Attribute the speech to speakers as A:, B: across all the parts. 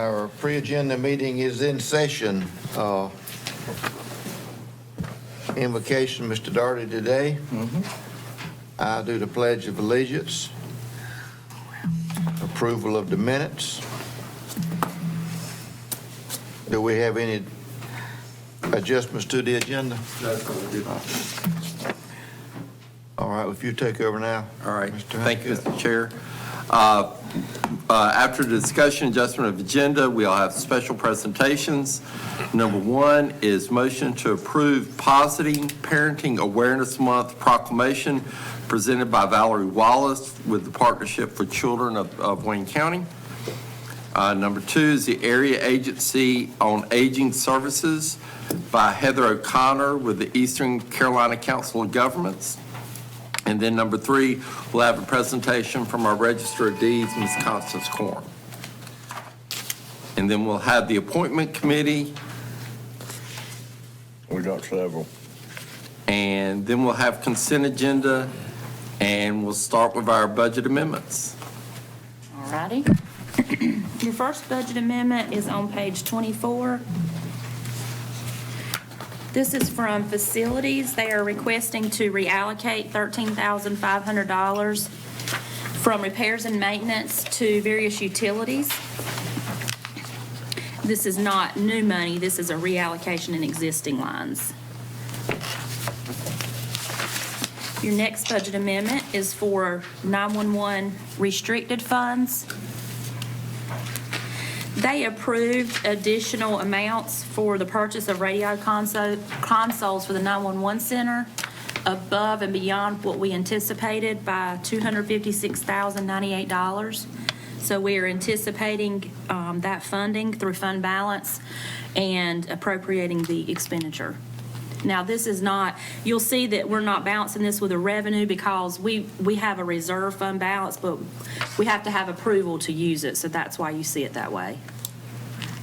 A: Our pre-agenda meeting is in session. Invocation, Mr. Darty, today. I do the Pledge of Allegiance. Approval of the minutes. Do we have any adjustments to the agenda? All right, if you take over now.
B: All right,
A: Mr.
B: thank you,
A: Hackett.
B: Mr. Chair. After the discussion adjustment of agenda, we'll have special presentations. Number one is motion to approve Positive Parenting Awareness Month proclamation presented by Valerie Wallace with the Partnership for Children of Wayne County. Number two is the Area Agency on Aging Services by Heather O'Connor with the Eastern Carolina Council of Governments. And then number three, we'll have a presentation from our Register of Deeds, Ms. Constance Korn. And then we'll have the Appointment Committee.
C: We got several.
B: And then we'll have consent agenda, and we'll start with our budget amendments.
D: All righty. Your first budget amendment is on page 24. This is from facilities. They are requesting to reallocate $13,500 from repairs and maintenance to various utilities. This is not new money. This is a reallocation in existing lines. Your next budget amendment is for 911 restricted funds. They approved additional amounts for the purchase of radio consoles for the 911 center above and beyond what we anticipated by $256,098. So we are anticipating that funding through fund balance and appropriating the expenditure. Now, this is not, you'll see that we're not balancing this with a revenue because we have a reserve fund balance, but we have to have approval to use it, so that's why you see it that way.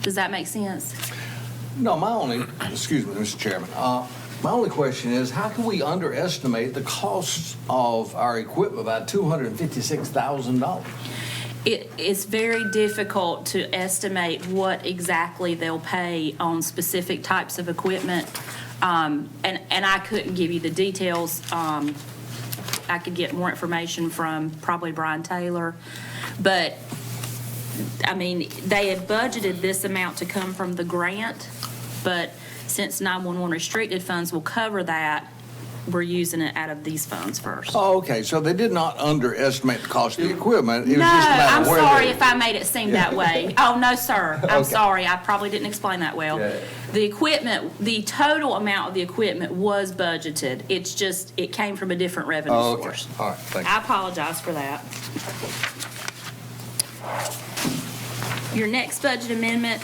D: Does that make sense?
C: No, excuse me, Mr. Chairman, my only question is, how can we underestimate the costs of our equipment by $256,000?
D: It's very difficult to estimate what exactly they'll pay on specific types of equipment. And I couldn't give you the details. I could get more information from probably Brian Taylor. But, I mean, they had budgeted this amount to come from the grant, but since 911 restricted funds will cover that, we're using it out of these funds first.
C: Oh, okay, so they did not underestimate the cost of the equipment. It was
D: No,
C: just a matter
D: I'm
C: of where
D: sorry
C: they-
D: if I made it seem that way. Oh, no, sir. I'm
C: Okay.
D: sorry. I probably didn't explain that well.
B: Yeah.
D: The equipment, the total amount of the equipment was budgeted. It's just, it came from a different revenue
C: Oh, okay,
D: source.
C: all right, thank you.
D: I apologize for that. Your next budget amendment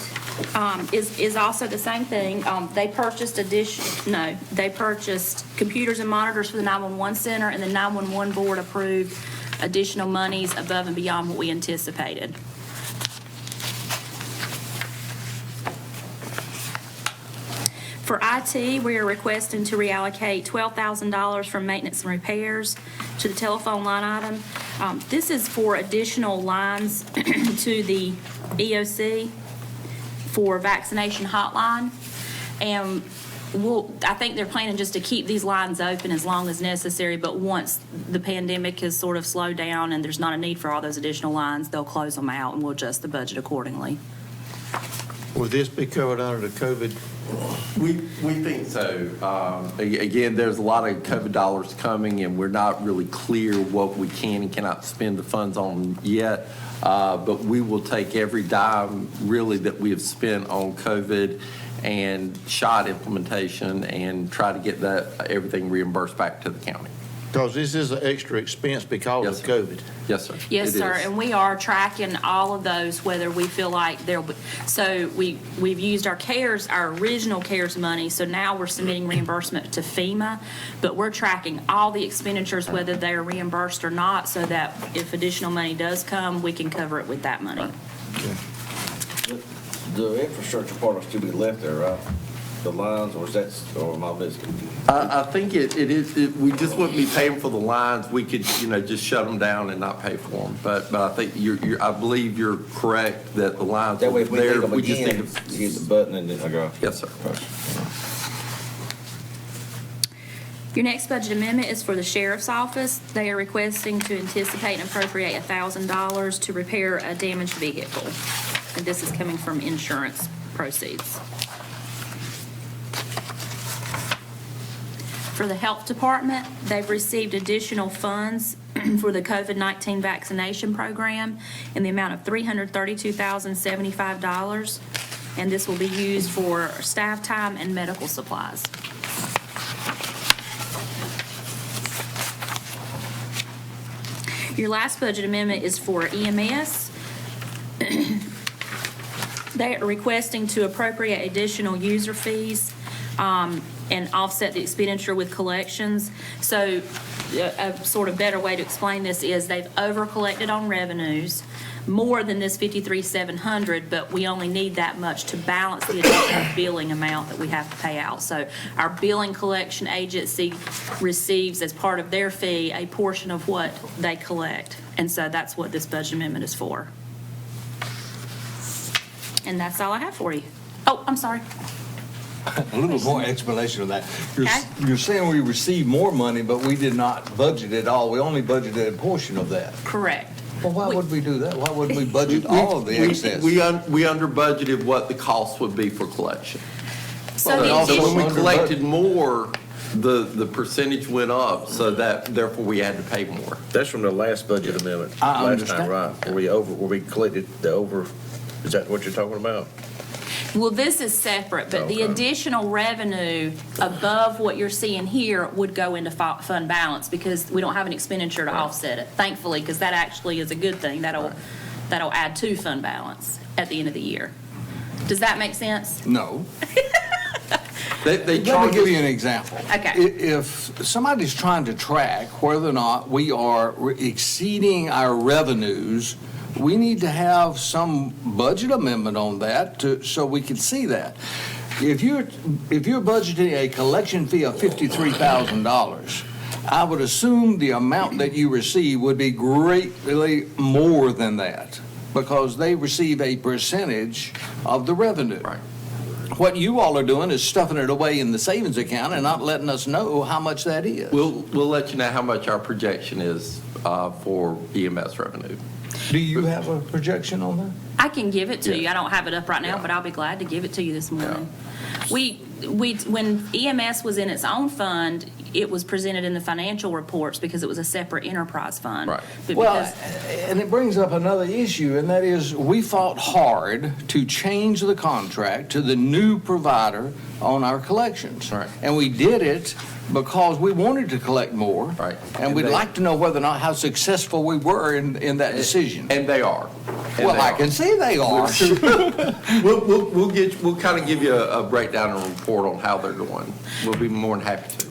D: is also the same thing. They purchased they purchased computers and monitors for the 911 center, and the 911 board approved additional monies above and beyond what we anticipated. For IT, we are requesting to reallocate $12,000 from maintenance and repairs to the telephone line item. This is for additional lines to the EOC for vaccination hotline. And I think they're planning just to keep these lines open as long as necessary, but once the pandemic has sort of slowed down and there's not a need for all those additional lines, they'll close them out and we'll adjust the budget accordingly.
A: Will this be covered under the COVID?
B: We think so. Again, there's a lot of COVID dollars coming, and we're not really clear what we can and cannot spend the funds on yet. But we will take every dime, really, that we have spent on COVID and shot implementation and try to get everything reimbursed back to the county.
A: Because this is an extra expense because
B: Yes,
A: of
B: sir.
A: COVID.
B: Yes, sir.
D: Yes,
B: It
D: sir,
B: is.
D: and we are tracking all of those, whether we feel like there'll be, so we've used our original CARES money, so now we're submitting reimbursement to FEMA, but we're tracking all the expenditures, whether they're reimbursed or not, so that if additional money does come, we can cover it with that money.
A: Okay.
E: The infrastructure part will still be left there, right? the lines, or is that, or am I missing?
B: I think it is, we just wouldn't be paying for the lines. We could, just shut them down and not pay for them. But I think I believe you're correct that the lines
E: That
B: are
E: way, if we need
B: there.
E: them
B: We just
E: again,
B: need to.
E: you hit the button and then I go.
B: Yes, sir.
D: Your next budget amendment is for the sheriff's office. They are requesting to anticipate and appropriate $1,000 to repair a damaged vehicle. And this is coming from insurance proceeds. For the health department, they've received additional funds for the COVID-19 vaccination program in the amount of $332,075. And this will be used for staff time and medical supplies. Your last budget amendment is for EMS. They are requesting to appropriate additional user fees and offset the expenditure with collections. So a sort of better way to explain this is they've over-collected on revenues, more than this $53,700, but we only need that much to balance the additional billing amount that we have to pay out. So our billing collection agency receives, as part of their fee, a portion of what they collect. And so that's what this budget amendment is for. And that's all I have for you. Oh, I'm sorry.
C: A little more explanation of that.
D: Okay.
C: You're saying we received more money, but we did not budget it all. We only budgeted a portion of that.
D: Correct.
C: Well, why would we do that? Why wouldn't we budget all of the excess?
B: We under budgeted what the cost would be for collection.
D: So
C: Well,
D: the
C: also
B: So when we
C: under
B: collected more, the percentage went up, so that therefore we had to pay more.
E: That's from the last budget amendment.
C: I
E: Last time,
C: understand.
E: right? Where we collected the over, is that what you're talking about?
D: Well, this is separate, but the
E: Okay.
D: additional revenue above what you're seeing here would go into fund balance because we don't have an expenditure to offset it, thankfully, because that actually is a good thing. That'll add to fund balance at the end of the year. Does that make sense?
C: No.
B: They
C: Let me
B: charge
C: give
B: us,
C: you an example.
D: Okay.
C: If somebody's trying to track whether or not we are exceeding our revenues, we need to have some budget amendment on that so we can see that. If you're budgeting a collection fee of $53,000, I would assume the amount that you receive would be greatly more than that because they receive a percentage of the revenue.
B: Right.
C: What you all are doing is stuffing it away in the savings account and not letting us know how much that is.
B: we'll let you know how much our projection is for EMS revenue.
C: Do you have a projection on that?
D: I can give it to you.
B: Yeah.
D: I don't have it up right now,
B: Yeah.
D: but I'll be glad to give it to you this morning. When EMS was in its own fund, it was presented in the financial reports because it was a separate enterprise fund.
B: Right.
D: But
C: Well,
D: because,
C: and it brings up another issue, and that is we fought hard to change the contract to the new provider on our collections.
B: Right.
C: And we did it because we wanted to collect more.
B: Right.
C: And
B: And
C: we'd
B: they-
C: like to know whether or not how successful we were in that decision.
B: And they are. And
C: Well,
B: they
C: I
B: are.
C: can see they are.
B: We'll kind of give you a breakdown and report on how they're doing. We'll be more than happy to.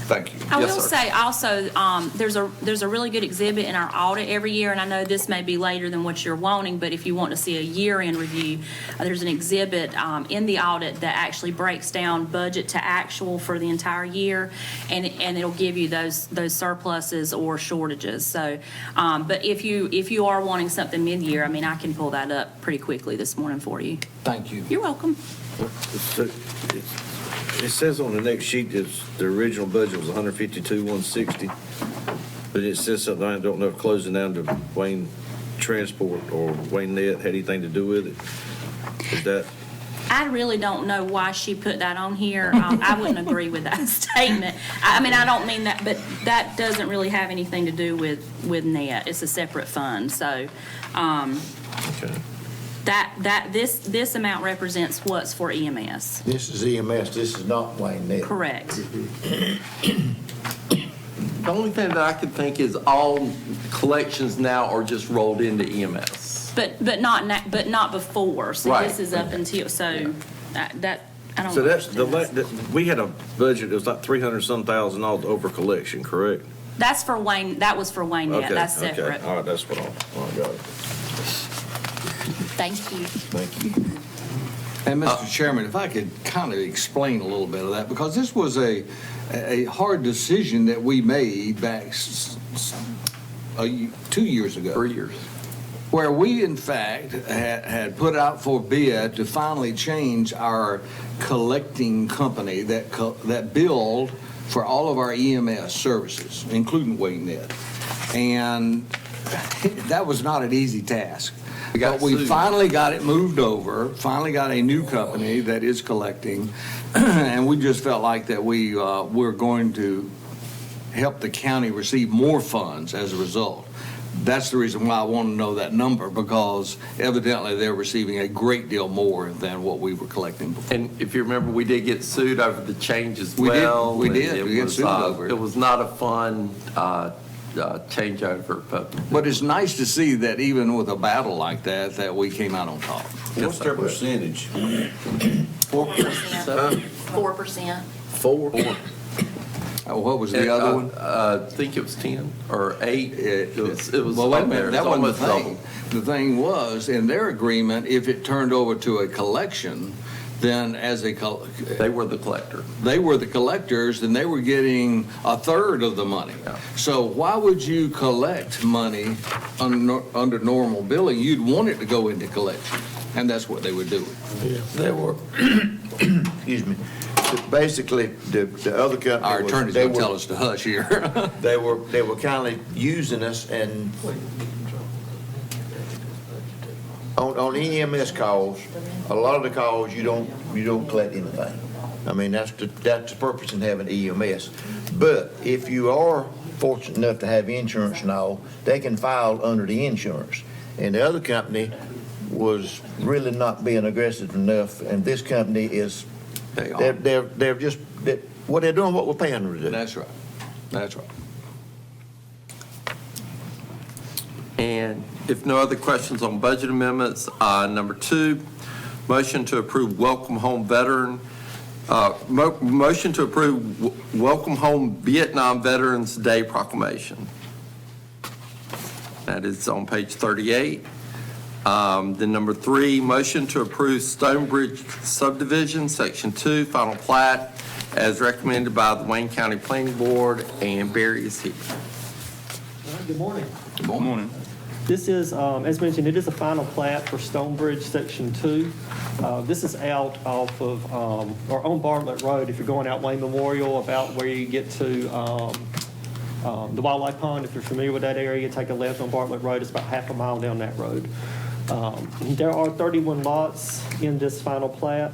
B: Thank you.
D: I
B: Yes,
D: will
B: sir.
D: say also, there's a really good exhibit in our audit every year, and I know this may be later than what you're wanting, but if you want to see a year-end review, there's an exhibit in the audit that actually breaks down budget to actual for the entire year, and it'll give you those surpluses or shortages. So, but if you are wanting something mid-year, I mean, I can pull that up pretty quickly this morning for you.
C: Thank you.
D: You're welcome.
E: It says on the next sheet that the original budget was 152,160, but it says something, I don't know if closing down to Wayne Transport or Wayne Net had anything to do with it. Is that?
D: I really don't know why she put that on here. I wouldn't agree with that statement. I mean, I don't mean that, but that doesn't really have anything to do with NET. It's a separate fund, so,
E: Okay.
D: this amount represents what's for EMS.
A: This is EMS, this is not Wayne Net.
D: Correct.
B: The only thing that I could think is all collections now are just rolled into EMS.
D: But not before. So
B: Right.
D: this is up until, so that, I don't
E: So that's,
D: understand.
E: we had a budget, it was like 300-some thousand dollars over collection, correct?
D: That's for Wayne, that was for Wayne Net.
E: Okay,
D: That's
E: okay.
D: separate.
E: All right, that's what I got it.
D: Thank you.
E: Thank you.
C: And Mr. Chairman, if I could kind of explain a little bit of that, because this was a hard decision that we made back 2 years ago.
B: 3 years.
C: Where we, in fact, had put out for bid to finally change our collecting company that billed for all of our EMS services, including WakeNet. And that was not an easy task. But we finally got it moved over, finally got a new company that is collecting, and we just felt like that we're going to help the county receive more funds as a result. That's the reason why I want to know that number, because evidently they're receiving a great deal more than what we were collecting before.
B: And if you remember, we did get sued over the change as
C: We did.
B: well.
C: We did.
B: and
C: We got sued over it.
B: It was not a fun changeover, but
C: But it's nice to see that even with a battle like that, that we came out on top.
E: What's their percentage?
F: 4%.
E: 4?
C: What was the other one?
B: I think it was 10 or 8. It was
C: Well, wait a
B: up there.
C: minute,
B: It
C: that
B: was
C: wasn't the
B: almost
C: thing. The thing was, in their agreement, if it turned over to a collection, then
B: They were the collector.
C: they were the collectors, and they were getting a third of the money.
B: Yeah.
C: So why would you collect money under normal billing? You'd want it to go into collection, and that's what they were doing.
A: They were, excuse me, basically, the other company.
C: Our
A: was-
C: attorney's
A: they
C: gonna
A: were-
C: tell us to hush here.
A: They were kind of using us, and on EMS calls, a lot of the calls, you don't collect anything. I mean, that's the purpose in having EMS. But if you are fortunate enough to have insurance and all, they can file under the insurance. And the other company was really not being aggressive enough, and this company is,
C: They are.
A: they're just, what they're doing, what we're paying them to do.
C: That's right. That's right.
B: And if no other questions on budget amendments, number 2, motion to approve Welcome Home Veteran, motion to approve Welcome Home Vietnam Veterans Day proclamation. That is on page 38. Then number 3, motion to approve Stonebridge subdivision, section 2, final plat, as recommended by the Wayne County Planning Board, and Barry is here.
G: Good morning.
C: Good morning.
G: This is, as mentioned, it is a final plat for Stonebridge Section 2. This is out off of, or on Bartlett Road, if you're going out Wayne Memorial, about where you get to the Wildlife Pond. If you're familiar with that area, you take a left on Bartlett Road. It's about half a mile down that road. There are 31 lots in this final plat.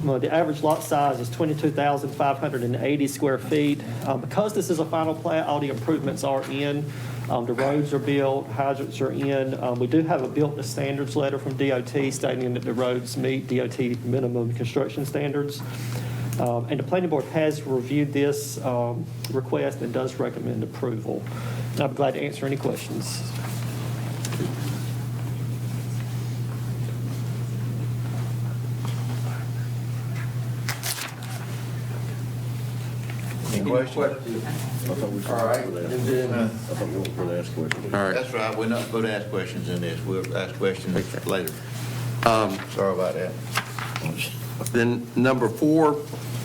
G: The average lot size is 22,580 square feet. Because this is a final plat, all the improvements are in. The roads are built, hydrants are in. We do have a built to standards letter from DOT stating that the roads meet DOT minimum construction standards. And the planning board has reviewed this request and does recommend approval. And I'd be glad to answer any questions.
A: Any questions?
B: All right, and then,
E: I thought we were going to ask questions.
B: all right.
A: That's right, we're not supposed to ask questions in this, we'll ask questions later. Sorry about that.
B: Then number 4,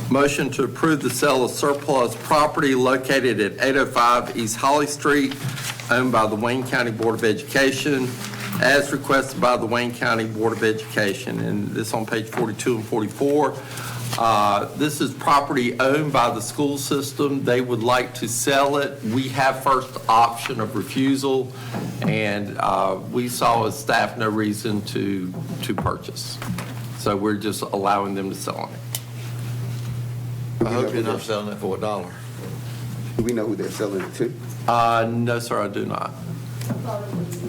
B: motion to approve the sale of surplus property located at 805 East Holly Street, owned by the Wayne County Board of Education, as requested by the Wayne County Board of Education. And this on page 42 and 44. This is property owned by the school system. They would like to sell it. We have first option of refusal, and we saw as staff no reason to purchase. So we're just allowing them to sell it.
A: I hope you're not selling it for $1.
H: Do we know who they're selling it to?
B: No, sir, I do not.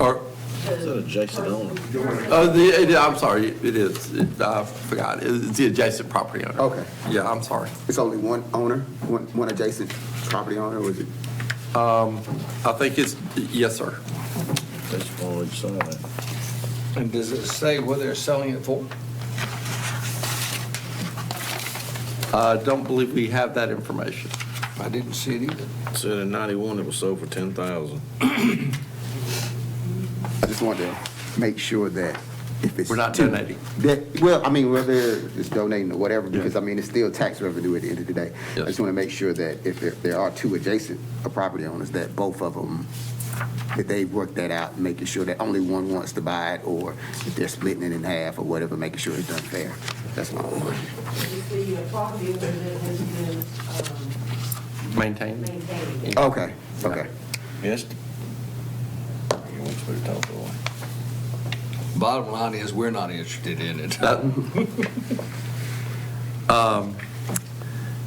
B: Or,
E: Is that adjacent owner?
B: I'm sorry, it is. I forgot. It's the adjacent property owner.
H: Okay.
B: Yeah, I'm sorry.
H: It's only one owner, one adjacent property owner, or is it?
B: I think it's, yes, sir.
E: That's on each side.
C: And does it say what they're selling it for?
B: I don't believe we have that information.
C: I didn't see it either.
E: Said in 91 it was sold for 10,000.
H: I just wanted to make sure that if it's.
B: We're not
H: two-
B: donating.
H: Well, I mean, whether it's donating or whatever, because I mean, it's still tax revenue at the end of the day. I
B: Yes.
H: just want to make sure that if there are two adjacent property owners, that both of them, that they've worked that out, making sure that only one wants to buy it, or if they're splitting it in half or whatever, making sure it's done fair. That's my whole question.
F: The property owner that has been
B: Maintain.
F: maintained.
H: Okay, okay.
E: Yes. You want to talk for a while?
C: Bottom line is, we're not interested in it.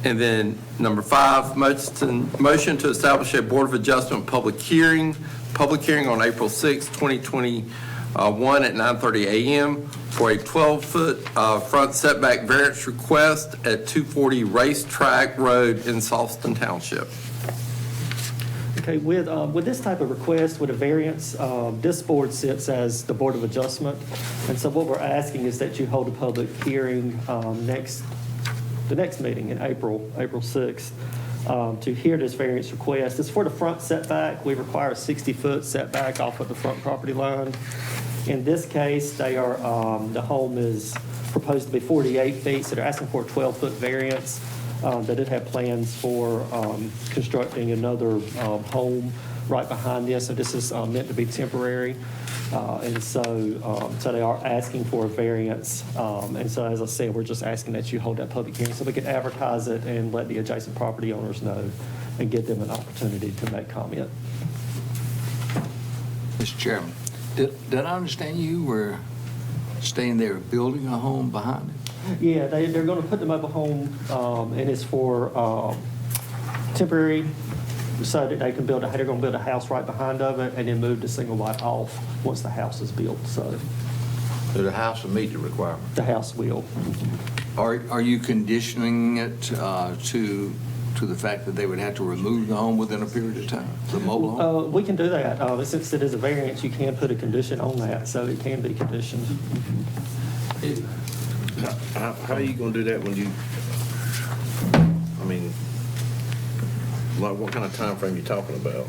B: And then number 5, motion to establish a Board of Adjustment public hearing on April 6, 2021 at 9:30 a.m. for a 12-foot front setback variance request at 240 Racetrack Road in Salisbury Township.
G: Okay, with this type of request, with a variance, this board sits as the Board of Adjustment. And so what we're asking is that you hold a public hearing the next meeting in April 6th, to hear this variance request. It's for the front setback. We require a 60-foot setback off of the front property line. In this case, the home is proposed to be 48 feet, so they're asking for a 12-foot variance. They did have plans for constructing another home right behind this, so this is meant to be temporary. And so they are asking for a variance. And so, as I said, we're just asking that you hold that public hearing so we can advertise it and let the adjacent property owners know and give them an opportunity to make comment.
C: Mr. Chairman, did I understand you were staying there building a home behind it?
G: Yeah, they're going to put the mobile home, and it's for temporary, so that they can they're going to build a house right behind of it and then move the single wide off once the house is built. So
A: So the house will meet the requirement.
G: the house will.
C: Are you conditioning it to the fact that they would have to remove the home within a period of time, the mobile home?
G: We can do that. Since it is a variance, you can put a condition on that, so it can be conditioned.
E: How are you gonna do that when you, I mean, like, what kind of time frame you talking about?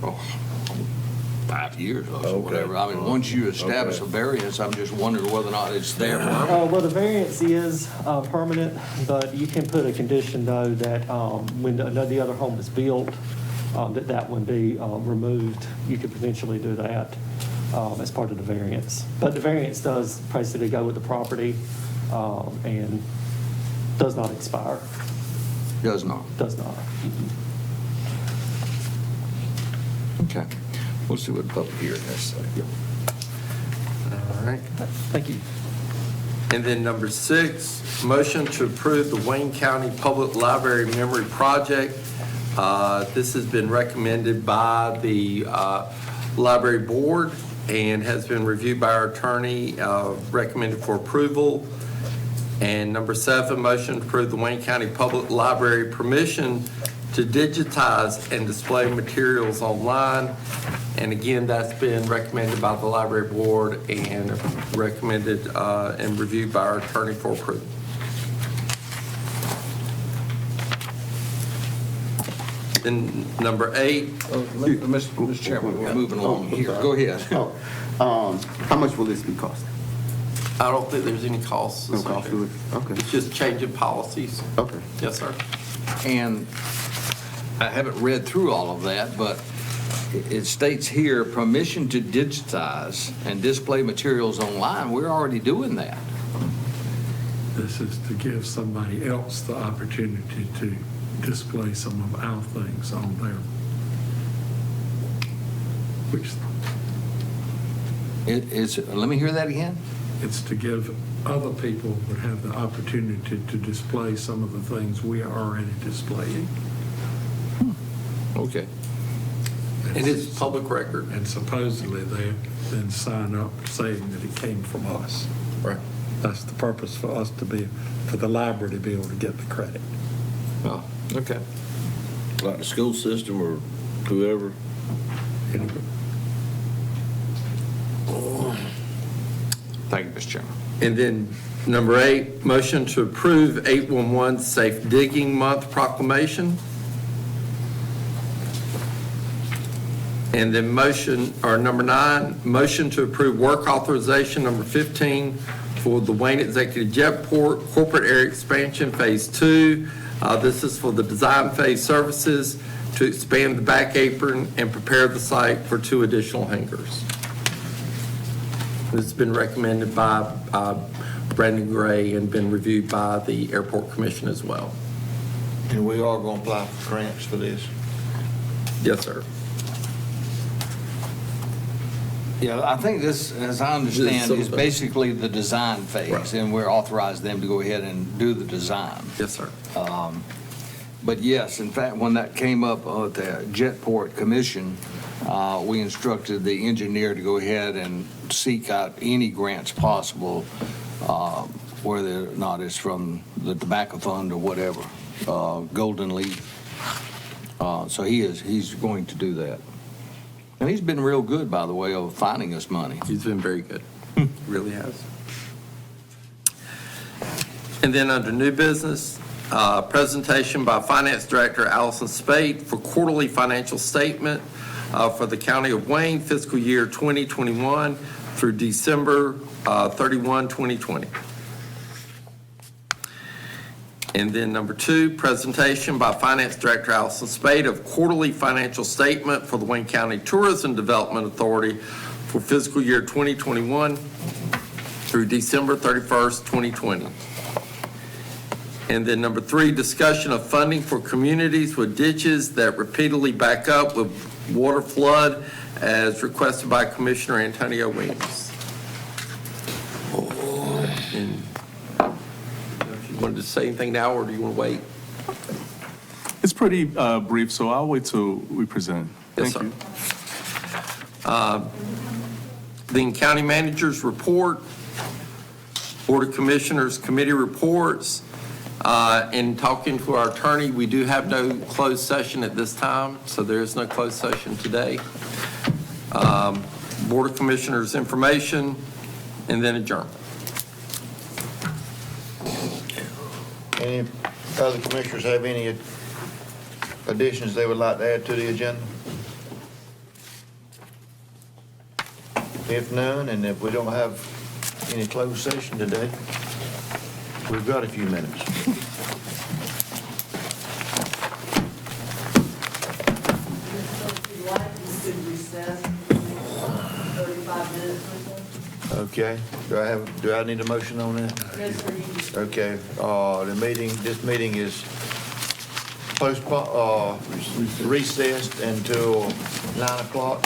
C: 5 years or
E: Okay.
C: whatever. I mean, once you establish a
E: Okay.
C: variance, I'm just wondering whether or not it's there.
G: Well, the variance is permanent, but you can put a condition, though, that when the other home is built, that one be removed. You could potentially do that as part of the variance. But the variance does basically go with the property and does not expire,
C: Does not.
G: does not.
C: Okay. We'll see what the public hearing has to say.
B: All right.
G: Thank you.
B: And then number 6, motion to approve the Wayne County Public Library Memory Project. This has been recommended by the Library Board and has been reviewed by our attorney, recommended for approval. And number 7, motion to approve the Wayne County Public Library permission to digitize and display materials online. And again, that's been recommended by the Library Board and recommended and reviewed by our attorney for approval. And number 8,
C: Mr. Chairman, we're moving along here. Go ahead.
H: How much will this be costing?
B: I don't think there's any costs
H: No cost to it?
B: associated.
H: Okay,
B: It's just changing policies.
H: okay.
B: Yes, sir.
C: And I haven't read through all of that, but it states here, permission to digitize and display materials online. We're already doing that.
I: This is to give somebody else the opportunity to display some of our things on there. Which,
C: Let me hear that again.
I: it's to give other people would have the opportunity to display some of the things we are already displaying.
C: Okay.
B: And it's public record.
I: And supposedly they then sign up saying that it came from us.
B: Right.
I: That's the purpose for us to be, for the library to be able to get the credit.
C: Oh, okay.
E: Like the school system or whoever?
I: Anyway,
C: Thank you, Mr. Chairman.
B: And then number 8, motion to approve 811 Safe Digging Month proclamation. And then motion, or number 9, motion to approve work authorization number 15 for the Wayne Executive Jetport Corporate Area Expansion Phase 2. This is for the design phase services to expand the back apron and prepare the site for 2 additional hangars. This has been recommended by Brandon Gray and been reviewed by the Airport Commission as well.
A: And we are going to apply for grants for this.
B: Yes, sir.
C: Yeah, I think this, as I understand, is
B: Some-
C: basically the design phase,
B: Right.
C: and we're authorized them to go ahead and do the design.
B: Yes, sir.
C: But yes, in fact, when that came up at the Jetport Commission, we instructed the engineer to go ahead and seek out any grants possible, whether or not it's from the tobacco fund or whatever, Golden Leaf. So he's going to do that. And he's been real good, by the way, of finding us money.
B: He's been very good. Really has. And then under new business, presentation by Finance Director Allison Spade for quarterly financial statement for the County of Wayne fiscal year 2021 through December 31, 2020. And then number 2, presentation by Finance Director Allison Spade of quarterly financial statement for the Wayne County Tourism Development Authority for fiscal year 2021 through December 31st, 2020. And then number 3, discussion of funding for communities with ditches that repeatedly back up with water flood as requested by Commissioner Antonio Williams. And if you wanted to say anything now, or do you want to wait?
J: It's pretty brief, so I'll wait till we present.
B: Yes,
J: Thank
B: sir.
J: you.
B: The county manager's report, Board of Commissioners committee reports. In talking to our attorney, we do have no closed session at this time, so there is no closed session today. Board of Commissioners information, and then adjournment.
A: Any other commissioners have any additions they would like to add to the agenda? If none, and if we don't have any closed session today, we've got a few minutes.
F: If you'd like, we could recess 35 minutes or so.
A: Okay, do I need a motion on that?
F: Yes, sir, you can.
A: Okay, this meeting is recessed until 9 o'clock.